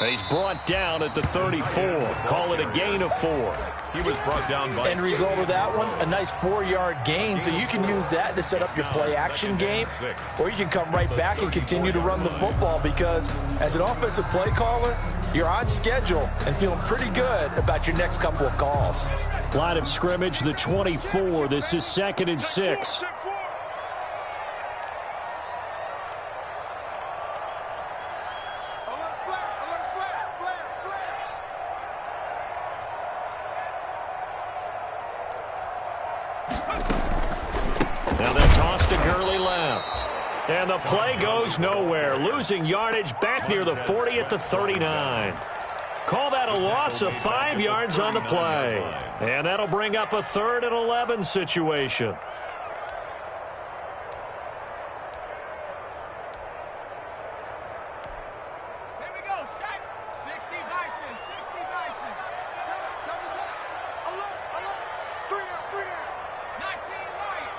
He's brought down at the 34. Call it a gain of 4. He was brought down by... End result of that one, a nice 4-yard gain. So you can use that to set up your play-action game, or you can come right back and continue to run the football because as an offensive play caller, you're on schedule and feeling pretty good about your next couple of calls. Line of scrimmage, the 24. This is 2nd and 6. Now they toss to Gurley left. And the play goes nowhere. Losing yardage back near the 40 at the 39. Call that a loss of 5 yards on the play. And that'll bring up a 3rd and 11 situation. Here we go, Shaq. 60 Bison, 60 Bison. Alert, alert. 3 down, 3 down. 19 Lion.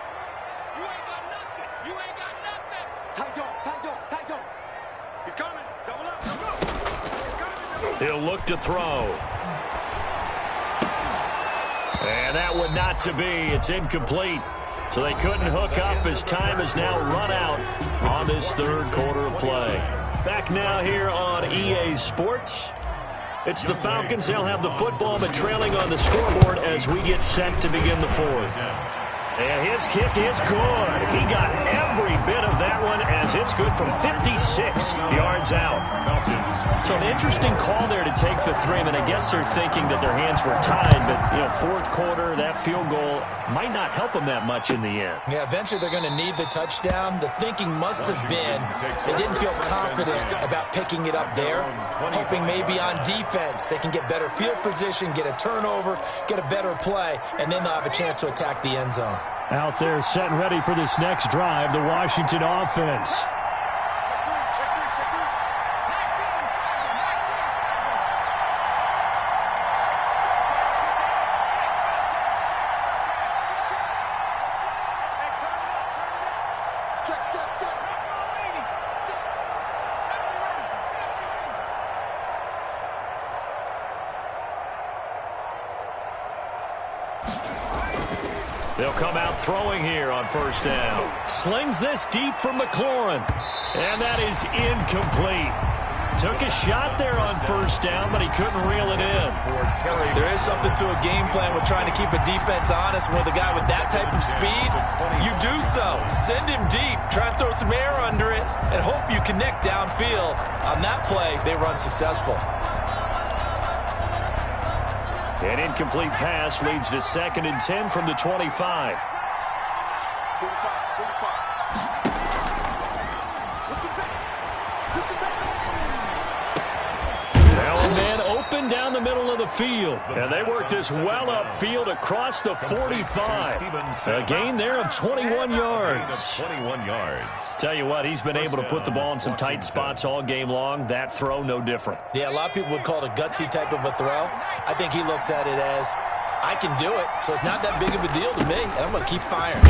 You ain't got nothing. You ain't got nothing. Tight dog, tight dog, tight dog. He's coming. Double up, double up. He's coming, double up. He'll look to throw. And that one not to be. It's incomplete. So they couldn't hook up as time has now run out on this third quarter of play. Back now here on EA Sports. It's the Falcons. They'll have the football, but trailing on the scoreboard as we get set to begin the fourth. And his kick is good. He got every bit of that one as it's good from 56 yards out. So an interesting call there to take the 3. I mean, I guess they're thinking that their hands were tied, but, you know, fourth quarter, that field goal might not help them that much in the end. Yeah, eventually they're going to need the touchdown. The thinking must have been they didn't feel confident about picking it up there, hoping maybe on defense they can get better field position, get a turnover, get a better play, and then they'll have a chance to attack the end zone. Out there set and ready for this next drive, the Washington offense. They'll come out throwing here on first down. Slings this deep from McLaurin. And that is incomplete. Took a shot there on first down, but he couldn't reel it in. There is something to a game plan with trying to keep a defense honest. With a guy with that type of speed, you do so. Send him deep. Try and throw some air under it and hope you connect downfield. On that play, they run successful. An incomplete pass leads to 2nd and 10 from the 25. Well, a man open down the middle of the field. And they work this well upfield across the 45. A gain there of 21 yards. 21 yards. Tell you what, he's been able to put the ball in some tight spots all game long. That throw, no different. Yeah, a lot of people would call it a gutsy type of a throw. I think he looks at it as, I can do it, so it's not that big of a deal to me, and I'm going to keep firing.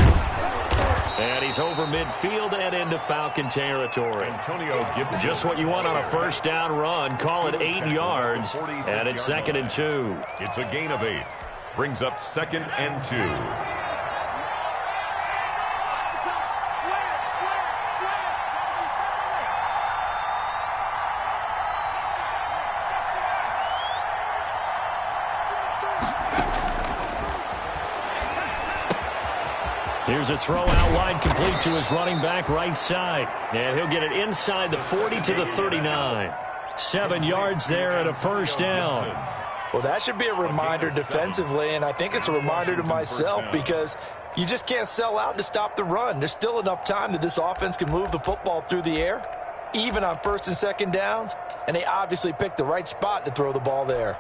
And he's over midfield and into Falcon territory. Antonio Gibson. Just what you want on a first down run. Call it 8 yards, and it's 2nd and 2. It's a gain of 8. Brings up 2nd and 2. Here's a throw out wide, complete to his running back right side. And he'll get it inside the 40 to the 39. 7 yards there and a first down. Well, that should be a reminder defensively, and I think it's a reminder to myself because you just can't sell out to stop the run. There's still enough time that this offense can move the football through the air, even on first and second downs, and they obviously picked the right spot to throw the ball there.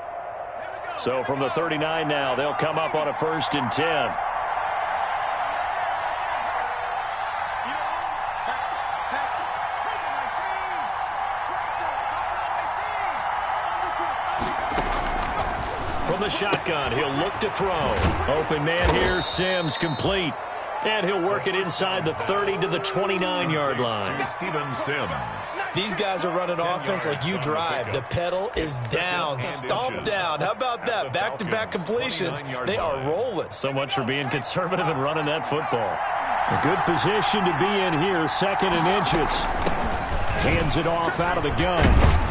So from the 39 now, they'll come up on a 1st and 10. From the shotgun, he'll look to throw. Open man here, Sims complete. And he'll work it inside the 30 to the 29-yard line. Steven Sims. These guys are running offense like you drive. The pedal is down, stomp down. How about that? Back-to-back completions. They are rolling. So much for being conservative and running that football. A good position to be in here, 2nd and inches. Hands it off out of the gun.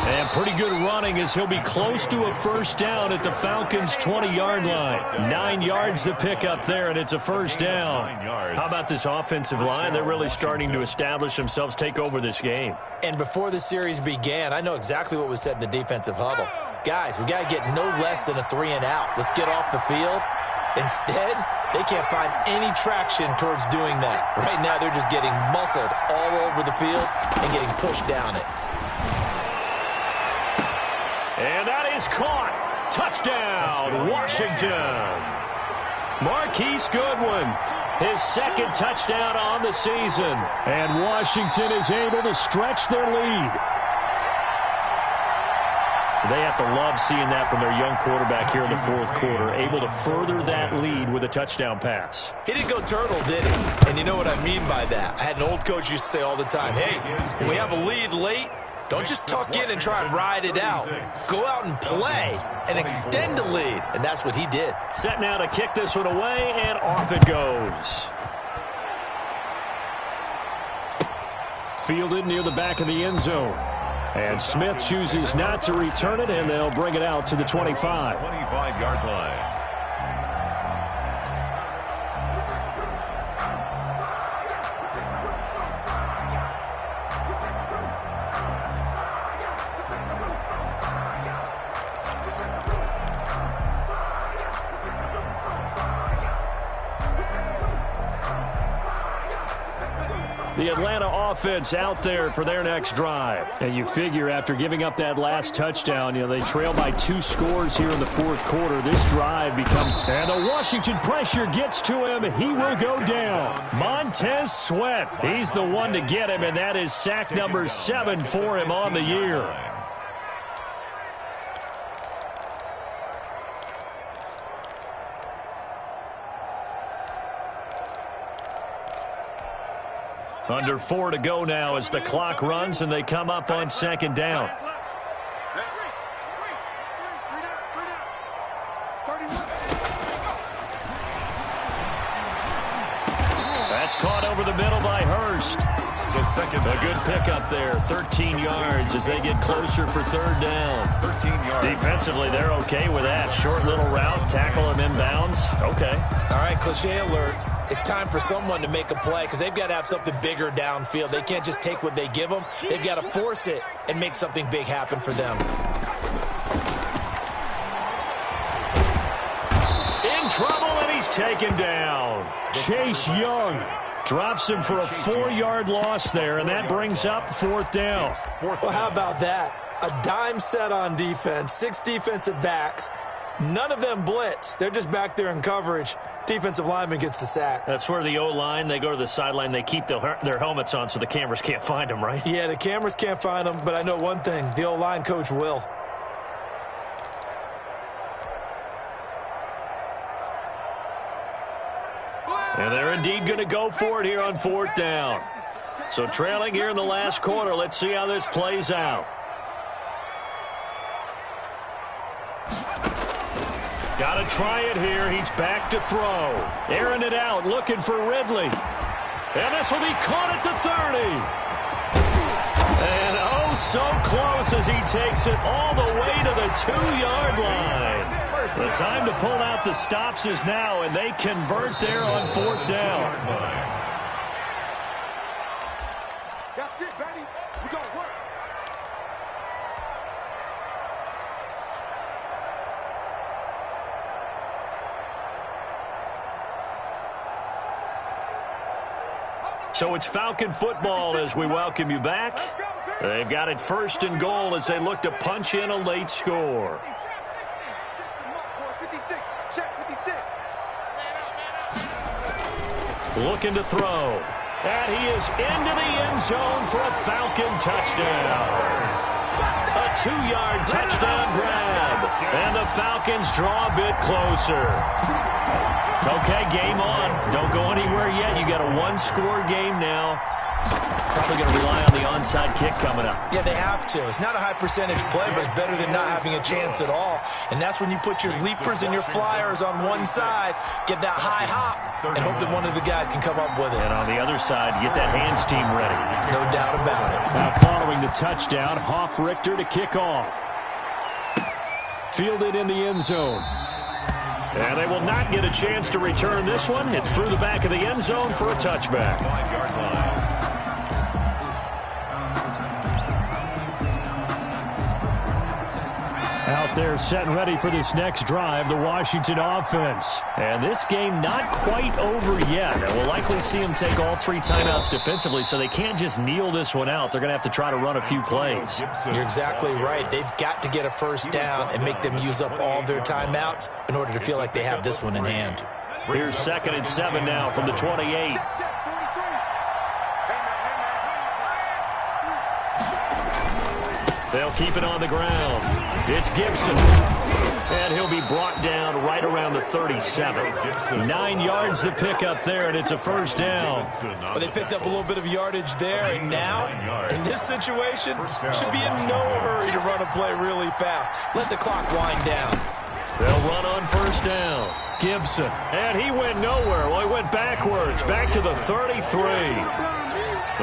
And pretty good running as he'll be close to a first down at the Falcons' 20-yard line. 9 yards to pick up there, and it's a first down. How about this offensive line? They're really starting to establish themselves, take over this game. And before the series began, I know exactly what was said in the defensive huddle. Guys, we got to get no less than a 3-and-out. Let's get off the field. Instead, they can't find any traction towards doing that. Right now, they're just getting muscled all over the field and getting pushed down it. And that is caught. Touchdown, Washington. Marquise Goodwin, his 2nd touchdown on the season. And Washington is able to stretch their lead. They have to love seeing that from their young quarterback here in the 4th quarter, able to further that lead with a touchdown pass. He didn't go turtle, did he? And you know what I mean by that. I had an old coach used to say all the time, hey, when we have a lead late, don't just tuck in and try and ride it out. Go out and play and extend the lead. And that's what he did. Set now to kick this one away, and off it goes. Fielded near the back of the end zone. And Smith chooses not to return it, and they'll bring it out to the 25. 25-yard line. The Atlanta offense out there for their next drive. And you figure after giving up that last touchdown, they trail by 2 scores here in the 4th quarter. This drive becomes... And the Washington pressure gets to him. He will go down. Montez Sweat. He's the one to get him, and that is sack number 7 for him on the year. Under 4 to go now as the clock runs and they come up on 2nd down. That's caught over the middle by Hurst. A good pickup there, 13 yards as they get closer for 3rd down. 13 yards. Defensively, they're okay with that. Short little route, tackle him inbounds. Okay. All right, cliche alert. It's time for someone to make a play because they've got to have something bigger downfield. They can't just take what they give them. They've got to force it and make something big happen for them. In trouble, and he's taken down. Chase Young drops him for a 4-yard loss there, and that brings up 4th down. Well, how about that? A dime set on defense, 6 defensive backs. None of them blitz. They're just back there in coverage. Defensive lineman gets the sack. That's where the O-line, they go to the sideline, they keep their helmets on so the cameras can't find them, right? Yeah, the cameras can't find them, but I know one thing. The O-line coach will. And they're indeed going to go for it here on 4th down. So trailing here in the last quarter, let's see how this plays out. Got to try it here. He's back to throw. Airing it out, looking for Ridley. And this will be caught at the 30. And oh, so close as he takes it all the way to the 2-yard line. The time to pull out the stops is now, and they convert there on 4th down. So it's Falcon football as we welcome you back. They've got it 1st and goal as they look to punch in a late score. Looking to throw. And he is into the end zone for a Falcon touchdown. A 2-yard touchdown grab. And the Falcons draw a bit closer. Okay, game on. Don't go anywhere yet. You got a 1-score game now. Probably going to rely on the onside kick coming up. Yeah, they have to. It's not a high percentage play, but it's better than not having a chance at all. And that's when you put your leapers and your flyers on one side, get that high hop, and hope that one of the guys can come up with it. And on the other side, get that hands team ready. No doubt about it. Now following the touchdown, Hoff-Richter to kick off. Fielded in the end zone. And they will not get a chance to return this one. It's through the back of the end zone for a touchback. 5-yard line. Out there set and ready for this next drive, the Washington offense. And this game not quite over yet. And we'll likely see them take all 3 timeouts defensively, so they can't just kneel this one out. They're going to have to try to run a few plays. You're exactly right. They've got to get a first down and make them use up all their timeouts in order to feel like they have this one in hand. Here's 2nd and 7 now from the 28. They'll keep it on the ground. It's Gibson. And he'll be brought down right around the 37. 9 yards to pick up there, and it's a first down. But they picked up a little bit of yardage there, and now, in this situation, should be in no hurry to run a play really fast. Let the clock wind down. They'll run on first down. Gibson. And he went nowhere. Well, he went backwards, back to the 33.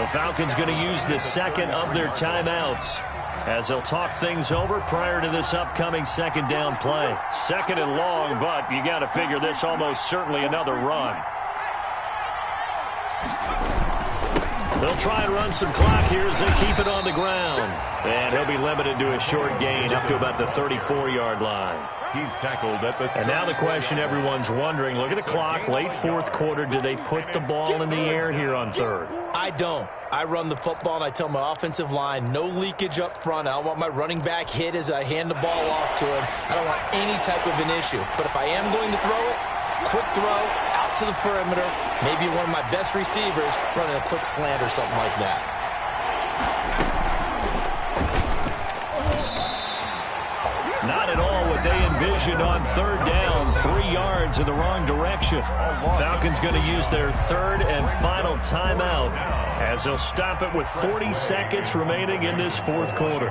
The Falcons going to use the second of their timeouts as they'll talk things over prior to this upcoming 2nd down play. 2nd and long, but you got to figure this almost certainly another run. They'll try and run some clock here as they keep it on the ground. And he'll be limited to a short gain up to about the 34-yard line. He's tackled at the... And now the question everyone's wondering, look at the clock, late 4th quarter. Do they put the ball in the air here on 3rd? I don't. I run the football, and I tell my offensive line, no leakage up front. I don't want my running back hit as I hand the ball off to him. I don't want any type of an issue. But if I am going to throw it, quick throw, out to the perimeter, maybe one of my best receivers running a quick slant or something like that. Not at all what they envisioned on 3rd down. 3 yards in the wrong direction. Falcons going to use their 3rd and final timeout as they'll stop it with 40 seconds remaining in this 4th quarter.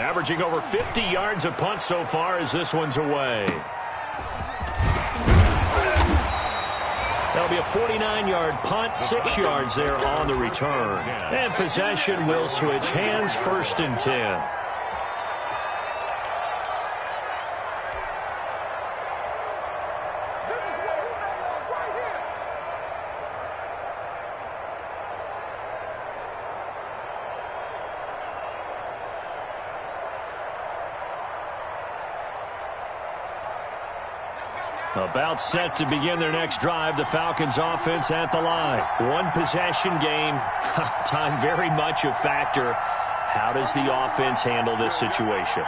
Averaging over 50 yards a punt so far as this one's away. That'll be a 49-yard punt, 6 yards there on the return. And possession will switch hands, 1st and 10. About set to begin their next drive. The Falcons offense at the line. 1 possession game. Time very much a factor. How does the offense handle this situation?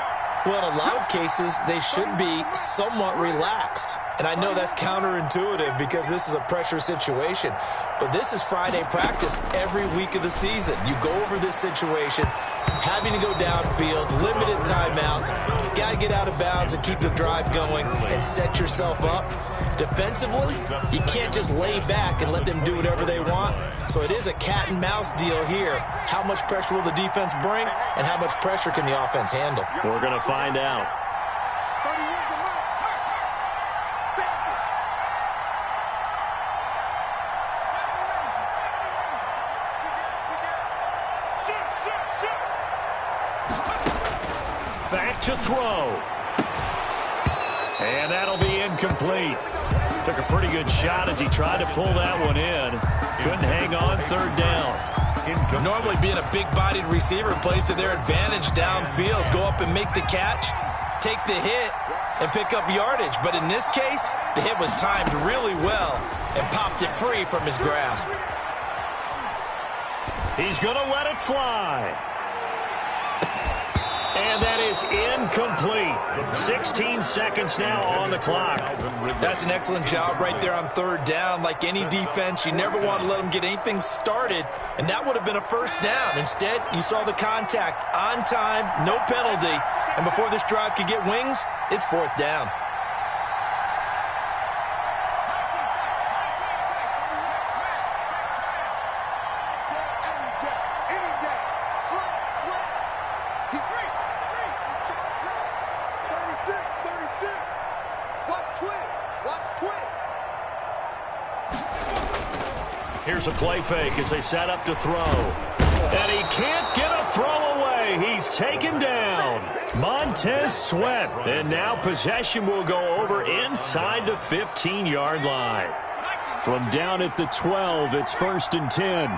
Well, in a lot of cases, they should be somewhat relaxed. And I know that's counterintuitive because this is a pressure situation. But this is Friday practice every week of the season. You go over this situation, having to go downfield, limited timeouts, got to get out of bounds and keep the drive going and set yourself up. Defensively, you can't just lay back and let them do whatever they want. So it is a cat and mouse deal here. How much pressure will the defense bring and how much pressure can the offense handle? We're going to find out. Back to throw. And that'll be incomplete. Took a pretty good shot as he tried to pull that one in. Couldn't hang on 3rd down. Normally being a big-bodied receiver plays to their advantage downfield. Go up and make the catch, take the hit, and pick up yardage. But in this case, the hit was timed really well and popped it free from his grasp. He's going to let it fly. And that is incomplete. 16 seconds now on the clock. That's an excellent job right there on third down. Like any defense, you never want to let them get anything started, and that would have been a first down. Instead, you saw the contact on time, no penalty, and before this drive could get wings, it's fourth down. Here's a play fake as they set up to throw. And he can't get a throw away. He's taken down. Montez Sweat. And now possession will go over inside the 15-yard line. From down at the 12, it's 1st and 10.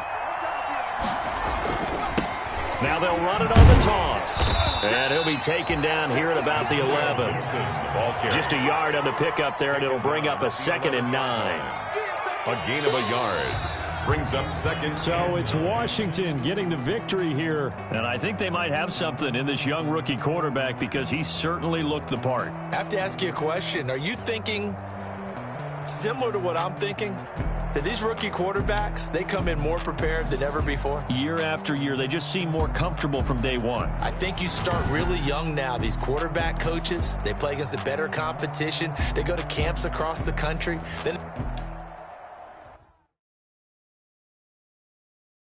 Now they'll run it on the toss. And he'll be taken down here at about the 11. Just a yard on the pickup there, and it'll bring up a 2nd and 9. A gain of a yard. Brings up 2nd. So it's Washington getting the victory here. And I think they might have something in this young rookie quarterback because he certainly looked the part. I have to ask you a question. Are you thinking similar to what I'm thinking? That these rookie quarterbacks, they come in more prepared than ever before? Year after year, they just seem more comfortable from day one. I think you start really young now. These quarterback coaches, they play against a better competition. They go to camps across the country. Then